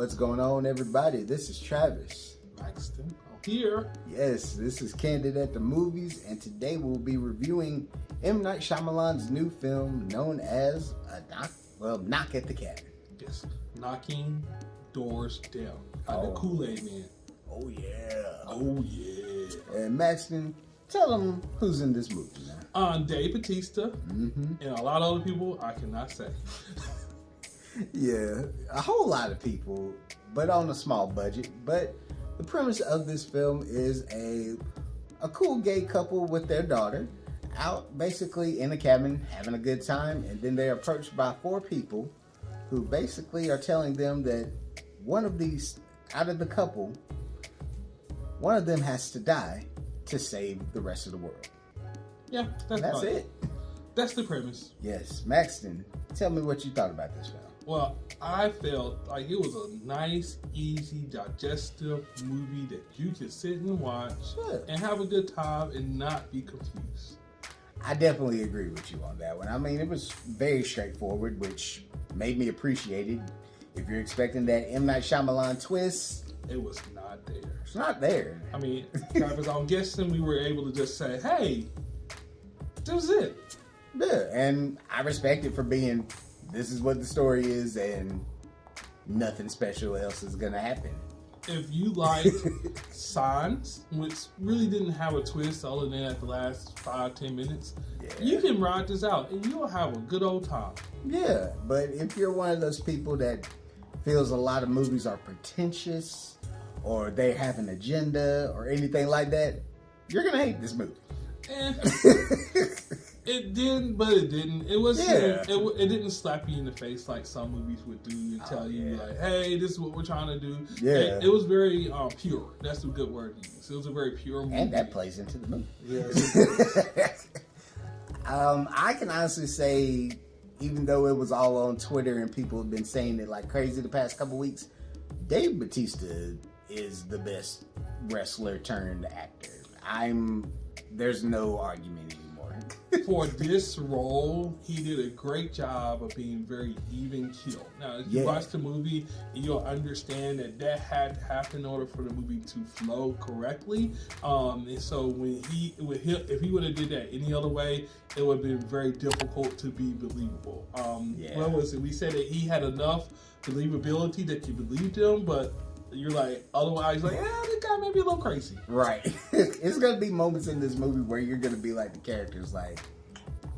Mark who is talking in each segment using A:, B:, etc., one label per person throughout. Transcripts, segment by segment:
A: What's going on, everybody? This is Travis.
B: Maxtan. Here.
A: Yes, this is Candid at the Movies, and today we'll be reviewing M. Night Shyamalan's new film known as Knock at the Cabin.
B: Yes, knocking doors down. Like the Kool-Aid Man.
A: Oh yeah.
B: Oh yeah.
A: And Maxton, tell them who's in this movie now.
B: Dave Bautista and a lot of other people I cannot say.
A: Yeah, a whole lot of people, but on a small budget. But the premise of this film is a cool gay couple with their daughter out basically in a cabin having a good time, and then they're approached by four people who basically are telling them that one of these, out of the couple, one of them has to die to save the rest of the world.
B: Yeah,
A: that's it.
B: That's the premise.
A: Yes, Maxton, tell me what you thought about this film.
B: Well, I felt like it was a nice, easy, digestive movie that you can sit and watch and have a good time and not be confused.
A: I definitely agree with you on that one. I mean, it was very straightforward, which made me appreciate it. If you're expecting that M. Night Shyamalan twist,
B: it was not there.
A: It's not there.
B: I mean, Travis, I'm guessing we were able to just say, hey, this was it.
A: Yeah, and I respect it for being, this is what the story is, and nothing special else is gonna happen.
B: If you like Signs, which really didn't have a twist other than at the last 5-10 minutes, you can ride this out and you'll have a good old time.
A: Yeah, but if you're one of those people that feels a lot of movies are pretentious or they have an agenda or anything like that, you're gonna hate this movie.
B: It didn't, but it didn't. It was. It didn't slap you in the face like some movies would do and tell you like, "Hey, this is what we're trying to do."
A: Yeah,
B: it was very pure. That's a good word to use. It was a very pure movie,
A: and that plays into the movie.
B: Yeah.
A: I can honestly say, even though it was all on Twitter and people have been saying it like crazy the past couple weeks, Dave Bautista is the best wrestler turned actor. There's no argument anymore.
B: For this role, he did a great job of being very even keeled. Now, if you watch the movie, you'll understand that had to happen in order for the movie to flow correctly. And so if he would have did that any other way, it would have been very difficult to be believable. What was it? We said that he had enough believability that you believed him, but you're like, otherwise, like, this guy may be a little crazy.
A: Right. It's going to be moments in this movie where you're going to be like the characters, like,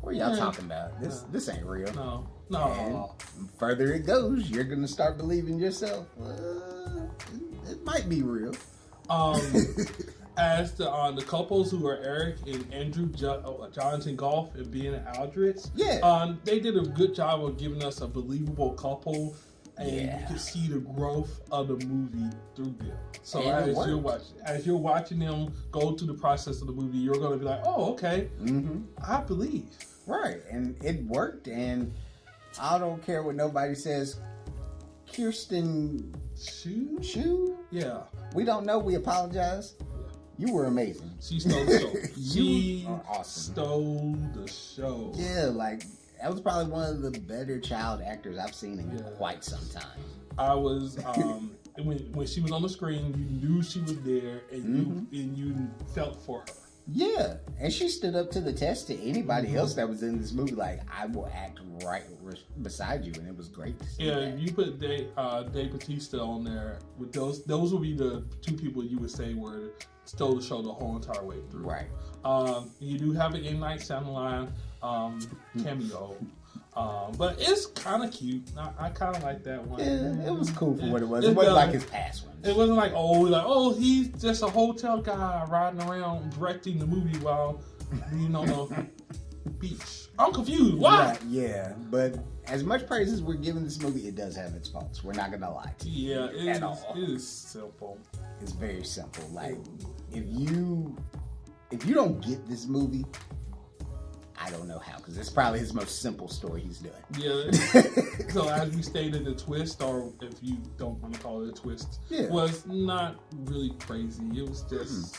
A: what are y'all talking about? This ain't real.
B: No.
A: And further it goes, you're going to start believing yourself. It might be real.
B: As the couples who are Eric and Andrew, Jonathan Groff and Ben Aldridge, they did a good job of giving us a believable couple. And you can see the growth of the movie through them. So as you're watching them go through the process of the movie, you're going to be like, oh, okay, I believe.
A: Right, and it worked, and I don't care what nobody says. Kristen Cui?
B: Yeah.
A: We don't know, we apologize. You were amazing.
B: She stole the show.
A: You are awesome.
B: Stole the show.
A: Yeah, like, that was probably one of the better child actors I've seen in quite some time.
B: I was when she was on the screen, you knew she was there, and you felt for her.
A: Yeah, and she stood up to the test to anybody else that was in this movie. Like, I will act right beside you, and it was great to see.
B: Yeah, you put Dave Bautista on there with those would be the two people you would say were stole the show the whole entire way through.
A: Right.
B: You do have an M. Night Shyamalan cameo, but it's kind of cute. I kind of like that one.
A: Yeah, it was cool for what it was. It wasn't like his past ones.
B: It wasn't like he's just a hotel guy riding around directing the movie while being on a beach. I'm confused. Why?
A: Right, yeah, but as much praise as we're giving this movie, it does have its faults. We're not gonna lie to you.
B: Yeah, it is simple.
A: It's very simple. Like, if you don't get this movie, I don't know how, because it's probably his most simple story he's done.
B: Yeah. So as we stated, the twist, or if you don't want to call it a twist, was not really crazy. It was just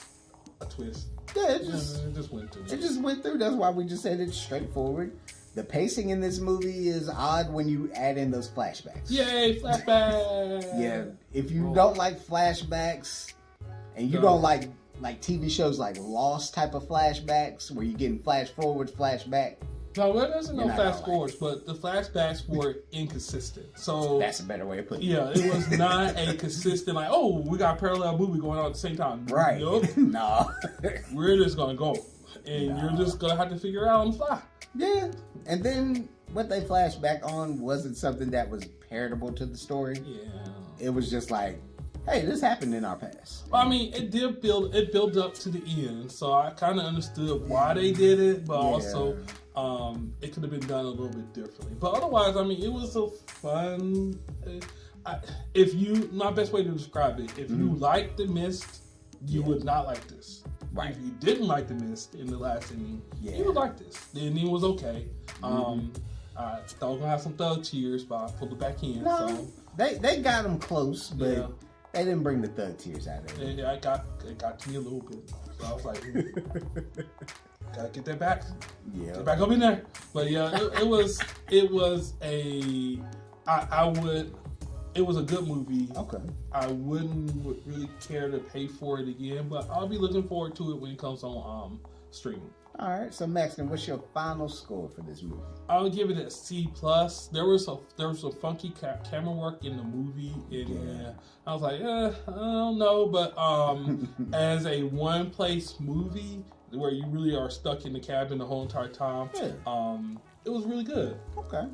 B: a twist.
A: Yeah, it just
B: went through.
A: It just went through. That's why we just said it's straightforward. The pacing in this movie is odd when you add in those flashbacks.
B: Yay, flashbacks!
A: Yeah, if you don't like flashbacks, and you don't like TV shows like Lost type of flashbacks, where you're getting flash forwards, flashback.
B: No, there doesn't no fast forwards, but the flashbacks were inconsistent. So
A: that's a better way of putting it.
B: Yeah, it was not a consistent like, oh, we got a parallel movie going on at the same time.
A: Right.
B: Nope.
A: No.
B: We're just gonna go. And you're just gonna have to figure it out on the fly.
A: Yeah. And then what they flashed back on wasn't something that was palatable to the story.
B: Yeah.
A: It was just like, hey, this happened in our past.
B: Well, I mean, it built up to the end, so I kind of understood why they did it, but also it could have been done a little bit differently. But otherwise, I mean, it was a fun. My best way to describe it, if you like The Mist, you would not like this.
A: Right.
B: If you didn't like The Mist in the last inning, you would like this. The ending was okay. I thought I was gonna have some thug tears, but I pulled it back in.
A: No,
B: so.
A: they got them close, but they didn't bring the thug tears out of it.
B: Yeah, it got to me a little bit. So I was like, gotta get that back. Yeah, get back up in there. But yeah, it was a good movie.
A: Okay.
B: I wouldn't really care to pay for it again, but I'll be looking forward to it when it comes on streaming.
A: All right, so Maxton, what's your final score for this movie?
B: I'll give it a C+. There was a funky camera work in the movie, and I was like, I don't know, but as a one-place movie where you really are stuck in the cabin the whole entire time, it was really good.
A: Okay.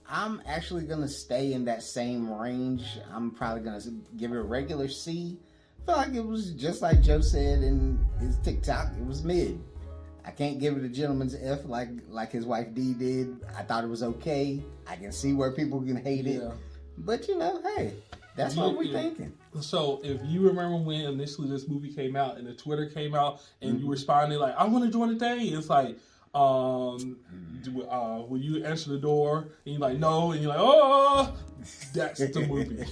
A: I'm actually going to stay in that same range. I'm probably going to give it a regular C. I feel like it was just like Joe said in his TikTok. It was mid. I can't give it a gentleman's F like his wife Dee did. I thought it was okay. I can see where people can hate it. But, hey, that's what we're thinking.
B: So if you remember when initially this movie came out and the Twitter came out and you responded like, I want to join the thing. It's like, will you answer the door? And you're like, no. And you're like, oh, that's the movie.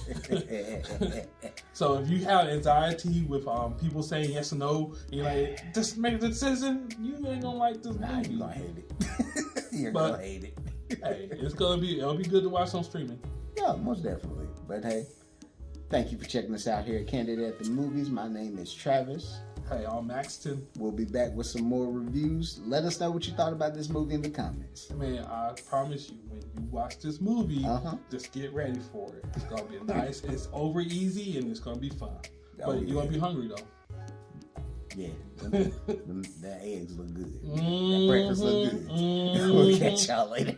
B: So if you have anxiety with people saying yes or no, and you're like, just make the decision, you ain't gonna like this movie.
A: You're gonna hate it. You're gonna hate it.
B: Hey, it'll be good to watch on streaming.
A: Yeah, most definitely. But hey, thank you for checking us out here at Candid at the Movies. My name is Travis.
B: Hey, I'm Maxton.
A: We'll be back with some more reviews. Let us know what you thought about this movie in the comments.
B: Man, I promise you, when you watch this movie, just get ready for it. It's going to be nice. It's over easy, and it's going to be fun. But you're going to be hungry, though.
A: Yeah. The eggs look good. That breakfast look good. We'll catch y'all later.